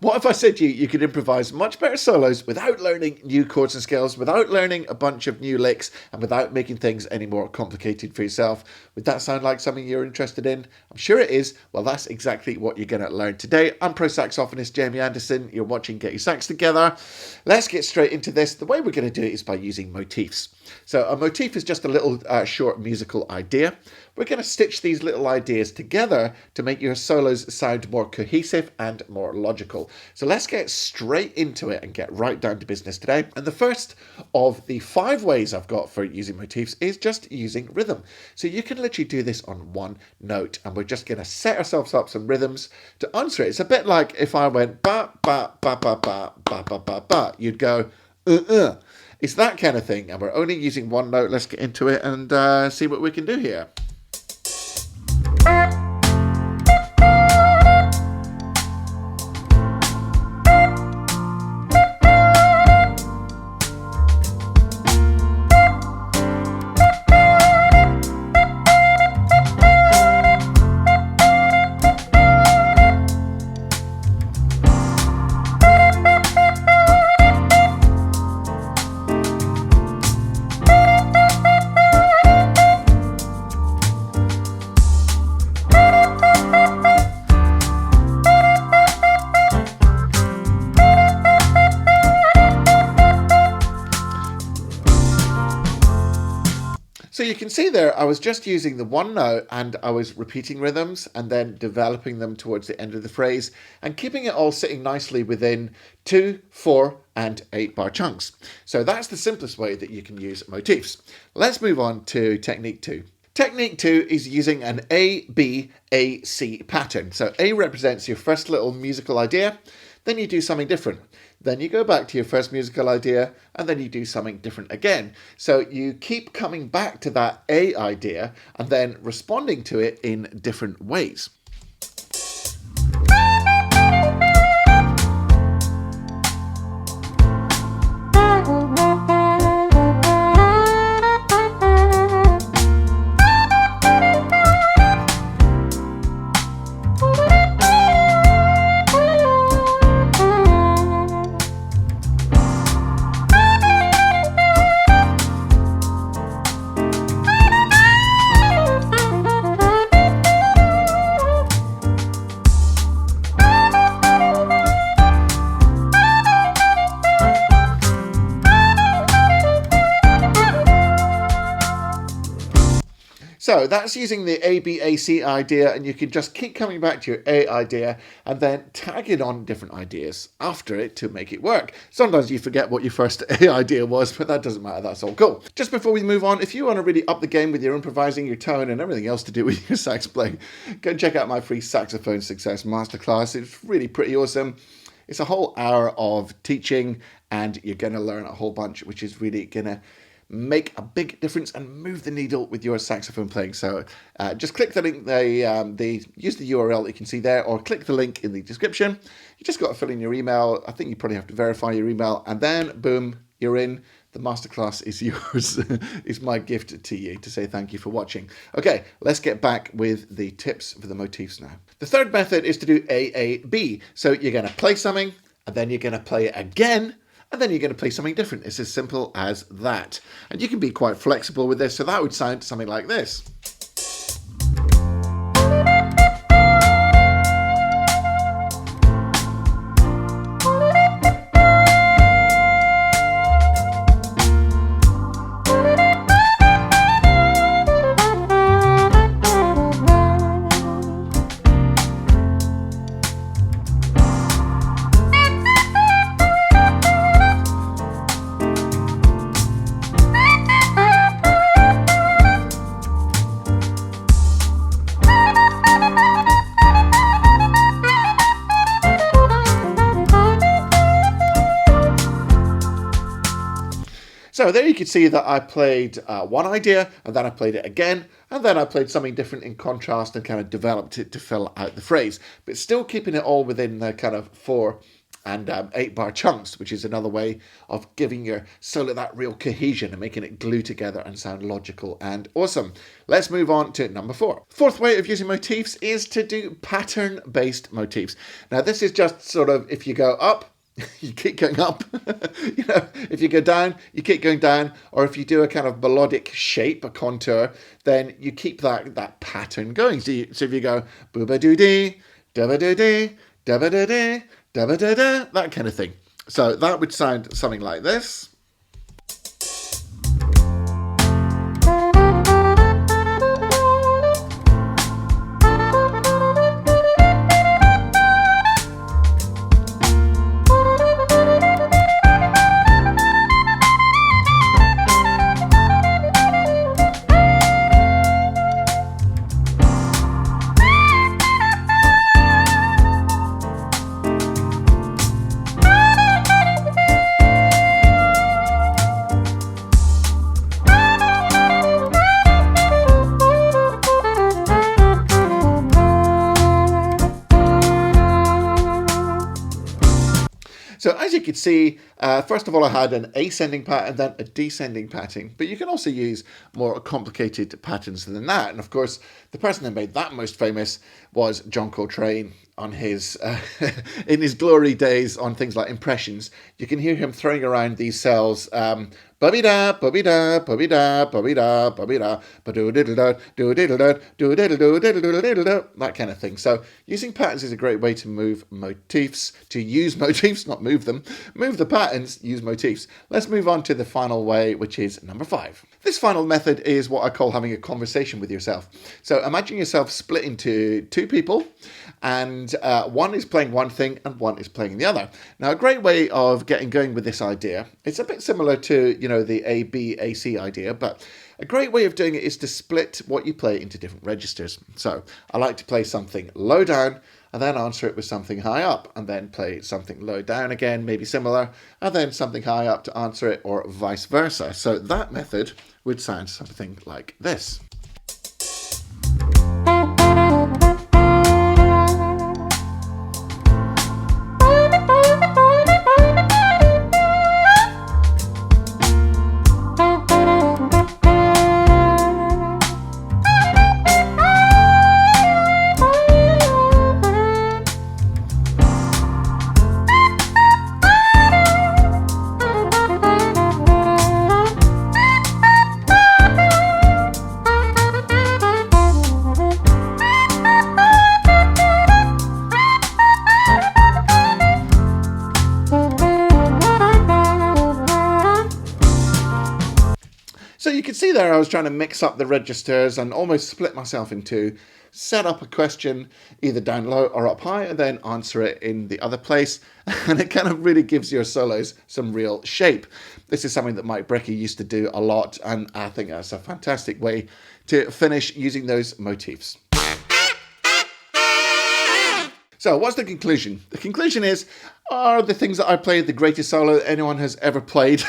What if I said to you, you could improvise much better solos without learning new chords and scales, without learning a bunch of new licks, and without making things any more complicated for yourself? Would that sound like something you're interested in? I'm sure it is. Well, that's exactly what you're going to learn today. I'm pro saxophonist Jamie Anderson. You're watching Get Your Sax Together. Let's get straight into this. The way we're going to do it is by using motifs. So a motif is just a little short musical idea. We're going to stitch these little ideas together to make your solos sound more cohesive and more logical. So let's get straight into it and get right down to business today. And the first of the 5 ways I've got for using motifs is just using rhythm. So you can literally do this on one note, and we're just going to set ourselves up some rhythms to answer it. It's a bit like if I went ba ba ba ba ba ba ba ba ba, you'd go It's that kind of thing, and we're only using one note. Let's get into it and see what we can do here. So you can see there, I was just using the one note and I was repeating rhythms and then developing them towards the end of the phrase and keeping it all sitting nicely within 2, 4 and 8 bar chunks. So that's the simplest way that you can use motifs. Let's move on to technique 2. Technique 2 is using an A, B, A, C pattern. So A represents your first little musical idea, then you do something different. Then you go back to your first musical idea, and then you do something different again. So you keep coming back to that A idea and then responding to it in different ways. So that's using the ABAC idea, and you can just keep coming back to your A idea and then tag it on different ideas after it to make it work. Sometimes you forget what your first A idea was, but that doesn't matter, that's all cool. Just before we move on, if you want to really up the game with your improvising, your tone and everything else to do with your sax playing, go and check out my free saxophone success masterclass. It's really pretty awesome. It's a whole hour of teaching and you're going to learn a whole bunch, which is really going to make a big difference and move the needle with your saxophone playing. So just click the link, use the URL that you can see there, or click the link in the description. You just got to fill in your email. I think you probably have to verify your email, and then boom, you're in. The masterclass is yours. It's my gift to you to say thank you for watching. Okay, let's get back with the tips for the motifs now. The third method is to do AAB. So you're going to play something, and then you're going to play it again, and then you're going to play something different. It's as simple as that. And you can be quite flexible with this. So that would sound something like this. So there you can see that I played one idea, and then I played it again, and then I played something different in contrast and kind of developed it to fill out the phrase, but still keeping it all within the kind of 4 and 8-bar chunks, which is another way of giving your solo that real cohesion and making it glue together and sound logical and awesome. Let's move on to number 4. Fourth way of using motifs is to do pattern-based motifs. Now, this is just sort of, if you go up, you keep going up. You know, if you go down, you keep going down. Or if you do a kind of melodic shape, a contour, then you keep that pattern going. So if you go booba doo dee, dabba doo dee, dabba doo dee, dabba da da, that kind of thing. So that would sound something like this. So as you can see, first of all, I had an ascending pattern, then a descending pattern, but you can also use more complicated patterns than that. And of course, the person that made that most famous was John Coltrane on his, in his glory days on things like impressions. You can hear him throwing around these cells, ba-be-da, ba-be-da, ba-be-da, ba-be-da, ba-be-da, ba-do-diddle-da, do-diddle-da, do-diddle-do-diddle-do-diddle-da, that kind of thing. So using patterns is a great way to move motifs, to use motifs, not move them. Move the patterns, use motifs. Let's move on to the final way, which is number 5. This final method is what I call having a conversation with yourself. So imagine yourself split into 2 people, and one is playing one thing and one is playing the other. Now, a great way of getting going with this idea, it's a bit similar to, you know, the A, B, A, C idea, but a great way of doing it is to split what you play into different registers. So I like to play something low down and then answer it with something high up, and then play something low down again, maybe similar, and then something high up to answer it, or vice versa. So that method would sound something like this. So you can see there I was trying to mix up the registers and almost split myself in 2, set up a question either down low or up high, and then answer it in the other place. And it kind of really gives your solos some real shape. This is something that Mike Brecker used to do a lot, and I think that's a fantastic way to finish using those motifs. So what's the conclusion? The conclusion is, are the things that I played the greatest solo that anyone has ever played?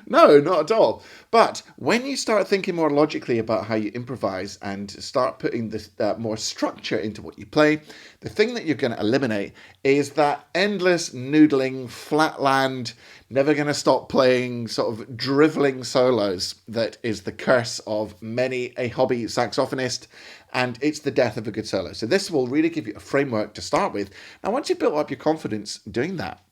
No, not at all. But when you start thinking more logically about how you improvise and start putting this more structure into what you play, the thing that you're going to eliminate is that endless noodling, flatland, never going to stop playing, sort of driveling solos that is the curse of many a hobby saxophonist, and it's the death of a good solo. So this will really give you a framework to start with. Now, once you've built up your confidence doing that,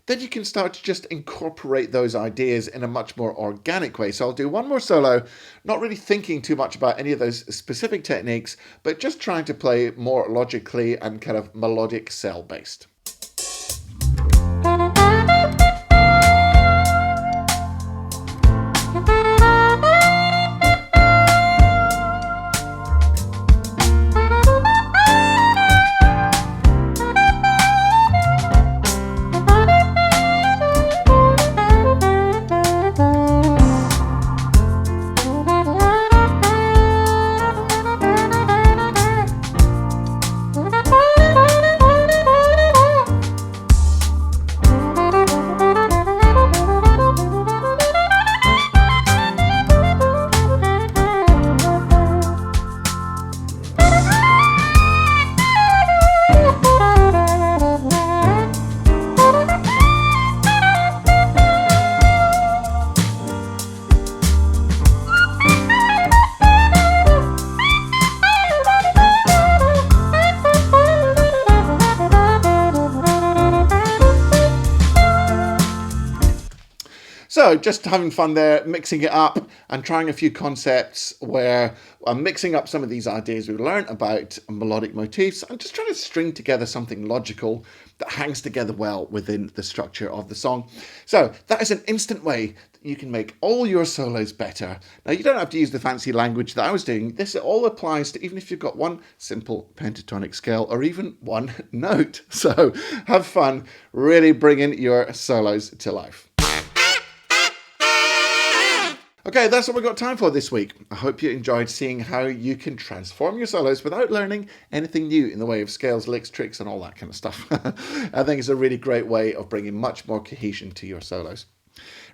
then you can start to just incorporate those ideas in a much more organic way. So I'll do one more solo, not really thinking too much about any of those specific techniques, but just trying to play more logically and kind of melodic cell-based. So just having fun there, mixing it up and trying a few concepts where I'm mixing up some of these ideas we've learned about melodic motifs. I'm just trying to string together something logical that hangs together well within the structure of the song. So that is an instant way that you can make all your solos better. Now you don't have to use the fancy language that I was doing. This all applies to even if you've got one simple pentatonic scale or even one note. So have fun really bringing your solos to life. Okay, that's what we've got time for this week. I hope you enjoyed seeing how you can transform your solos without learning anything new in the way of scales, licks, tricks, and all that kind of stuff. I think it's a really great way of bringing much more cohesion to your solos.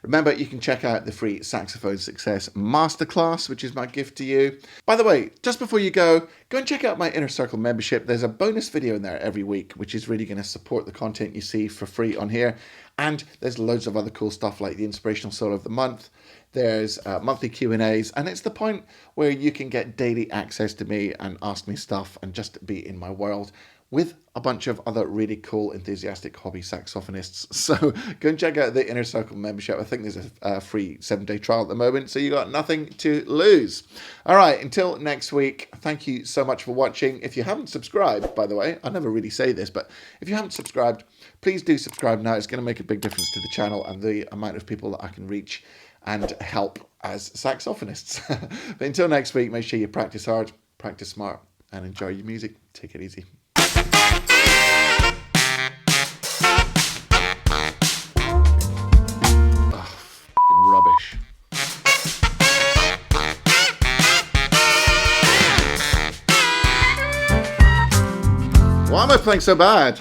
Remember, you can check out the free Saxophone Success Masterclass, which is my gift to you. By the way, just before you go and check out my Inner Circle membership. There's a bonus video in there every week, which is really going to support the content you see for free on here. And there's loads of other cool stuff like the Inspirational Solo of the Month. There's monthly Q&As, and it's the point where you can get daily access to me and ask me stuff and just be in my world with a bunch of other really cool, enthusiastic hobby saxophonists. So go and check out the Inner Circle membership. I think there's a free 7-day trial at the moment, so you got nothing to lose. All right, until next week, thank you so much for watching. If you haven't subscribed, by the way, I never really say this, but if you haven't subscribed, please do subscribe now. It's going to make a big difference to the channel and the amount of people that I can reach and help as saxophonists. But until next week, make sure you practice hard, practice smart, and enjoy your music. Take it easy. Rubbish. Why am I playing so bad?